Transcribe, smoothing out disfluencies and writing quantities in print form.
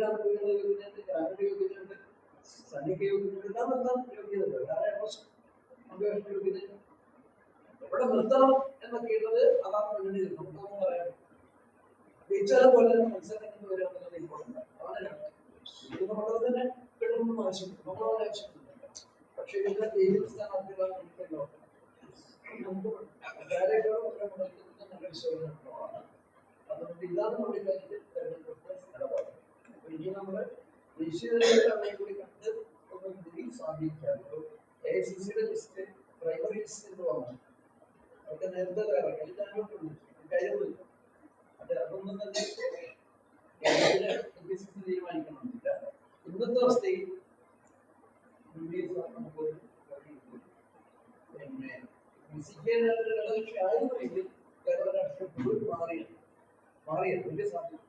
എന്തിനാണ് ആരുടെ യോഗ്യതയുണ്ട്, സൈനിക യോഗ്യതയുണ്ട്, എല്ലാം യോഗ്യതയുണ്ട്. യോഗ്യത എവിടെ നിർത്തണം എന്നൊക്കെ ഉള്ളത് അതാണ് മുന്നണി. നമുക്കൊന്നും പറയാം. ജയിച്ചാൽ പോലെ തന്നെ മത്സരത്തിന് വരിക ഇമ്പോർട്ടൻ്റ്. അതാണ് ഇത് നമ്മളത് തന്നെ കിട്ടണമെന്ന് ആവശ്യമില്ല, നമ്മളവിടെ ആവശ്യമില്ല. പക്ഷെ ഇതിന്റെ ജയിക്കുന്ന സ്ഥാനാർത്ഥികളാണ് നമുക്കല്ലോ നമുക്ക് നല്ല വിശ്വാസമാണ്. അതുകൊണ്ട് ഇതാണ് നമ്മുടെ കാര്യത്തിൽ തെരഞ്ഞെടുപ്പ് നിലപാട്. ഇനി നമ്മള് ദേശീയ തലത്തിൽ കൂടി കണ്ട് ഒന്നും കൂടി സാധിക്കാം. AICCയുടെ ലിസ്റ്റ് പ്രൈമറി ലിസ്റ്റ് എന്ന് പറഞ്ഞു അതൊക്കെ നേരത്തെ കഴിയുന്നില്ല. അതൊന്നും തന്നെ തീരുമാനിക്കണമെന്നില്ല. ഇന്നത്തെ അവസ്ഥയിൽ നമുക്കൊരു പിന്നെ ഘടകകക്ഷി ആയിരുന്നെങ്കിൽ മാറിയത് വലിയ സാധ്യത